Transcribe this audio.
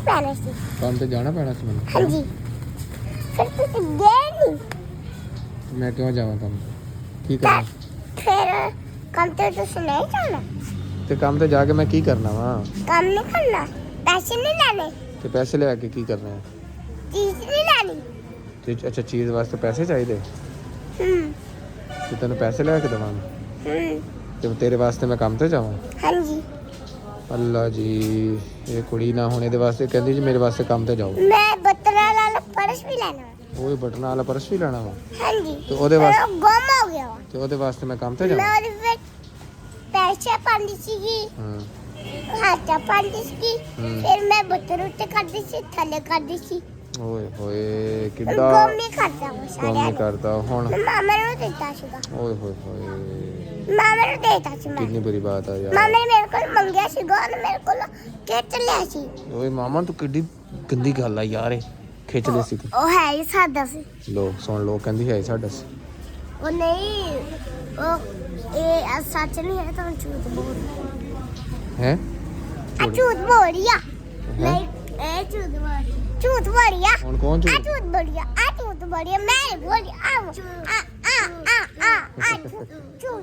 ਪੈਣਾ ਸੀ। ਕੰਮ ਤੇ ਜਾਣਾ ਪੈਣਾ ਸੀ ਮੈਨੂੰ। ਹਾਂਜੀ ਫਿਰ ਤੁਸੀਂ ਗਏ ਨਹੀਂ ਮੈਂ ਕਿਉਂ ਜਾਵਾਂ ਕੰਮ ਤੇ? ਕੀ ਕਰਨਾ? ਫਿਰ ਕੰਮ ਤੇ ਤੁਸੀਂ ਨਹੀਂ ਜਾਣਾ। ਤੇ ਕੰਮ ਤੇ ਜਾ ਕੇ ਮੈਂ ਕੀ ਕਰਨਾ ਵਾ? ਕੰਮ ਨਹੀਂ ਕਰਨਾ, ਪੈਸੇ ਨਹੀਂ ਲੈਣੇ, ਤੇ ਪੈਸੇ ਲਿਆ ਕੇ ਕੀ ਕਰਨਾ ਹੈ? ਚੀਜ਼ ਨਹੀਂ ਲੈਣੀ। ਤੇ ਅੱਛਾ, ਚੀਜ਼ ਵਾਸਤੇ ਪੈਸੇ ਚਾਹੀਦੇ? ਤੇ ਤੈਨੂੰ ਪੈਸੇ ਲਿਆ ਕੇ ਦੇਵਾਂ ਤੇ ਤੇਰੇ ਵਾਸਤੇ ਮੈਂ ਕੰਮ ਤੇ ਜਾਵਾਂ? ਹਾਂਜੀ ਅੱਲਾ ਜੀ, ਇਹ ਕੁੜੀ ਨਾ ਹੁਣ ਇਹਦੇ ਵਾਸਤੇ ਕਹਿੰਦੀ ਜੀ ਮੇਰੇ ਵਾਸਤੇ ਕੰਮ ਤੇ ਜਾਓ। ਮੈਂ ਬਤਰਾ ਵਾਲਾ ਪਰਸ ਵੀ ਲੈਣਾ। ਉਹ ਬਟਨਾਂ ਵਾਲਾ ਪਰਸ ਵੀ ਲੈਣਾ ਵਾ? ਹਾਂਜੀ ਤੇ ਉਹਦੇ ਵਾਸਤੇ ਉਹ ਗੁੰਮ ਹੋ ਗਿਆ ਵਾ। ਤੇ ਉਹਦੇ ਵਾਸਤੇ ਮੈਂ ਕੰਮ ਤੇ ਮੈਂ ਜਾਵਾਂ? ਉਹਦੇ ਵਿੱਚ ਪੈਸੇ ਪਾਉਂਦੀ ਸੀਗੀ, ਹਾਂ ਖਾਤਾ ਪਾਉਂਦੀ ਸੀਗੀ, ਫਿਰ ਮੈਂ ਬਤਰ ਉੱਤੇ ਕਰਦੀ ਸੀ, ਥੱਲੇ ਕਰਦੀ ਸੀ। ਓਏ ਹੋਏ ਗੁੰਮ ਕਿੱਦਾਂ ਨਹੀਂ ਕਰਦਾ ਉਹ ਕੰਮ ਸਾਰਿਆਂ ਨਹੀਂ ਨੂੰ। ਕਰਦਾ ਹੁਣ? ਮੈਂ ਮਾਮਾ ਨੂੰ ਦਿੱਤਾ ਸੀਗਾ, ਓਏ ਹੋਏ ਹੋਏ ਮਾਮਾ ਨੂੰ ਦੇਤਾ ਸੀ ਮੈਂ। ਕਿੰਨੀ ਬੁਰੀ ਬਾਤ ਆ ਯਾਰ। ਮਾਮਾ ਨੇ ਮੇਰੇ ਕੋਲ ਮੰਗਿਆ ਸੀਗਾ, ਉਹਨੇ ਮੇਰੇ ਕੋਲ ਖਿੱਚ ਲਿਆ ਸੀ। ਓਏ ਮਾਮਾ ਤੂੰ ਕਿੱਡੀ ਗੰਦੀ ਗੱਲ ਆ ਯਾਰ, ਇਹ ਖਿੱਚ ਲਈ ਸੀ ਤੂੰ। ਉਹ ਹੈ ਹੀ ਸਾਦਾ ਸੀ। ਲੋ ਸੁਣ ਲੋ, ਕਹਿੰਦੀ ਹੈ ਸਾਡਾ ਸੀ। ਉਹ ਨਹੀਂ, ਉਹ ਇਹ ਸੱਚ ਨਹੀਂ ਹੈ, ਤਾਂ ਝੂਠ ਬੋਲ ਹੈ ਆ, ਝੂਠ ਬੋਲ ਰਹੀ ਆ। ਨਹੀਂ ਇਹ ਝੂਠ ਬੋਲ ਰਹੀ, ਝੂਠ ਬੋਲ ਰਹੀ ਆ। ਹੁਣ ਕੌਣ ਆ ਝੂਠ? ਝੂਠ ਬੋਲ ਰਹੀ ਆ, ਆ ਝੂਠ ਬੋਲ ਰਹੀ ਆ, ਮੈਂ ਬੋਲ ਰਹੀ ਆ। ਝੂਠ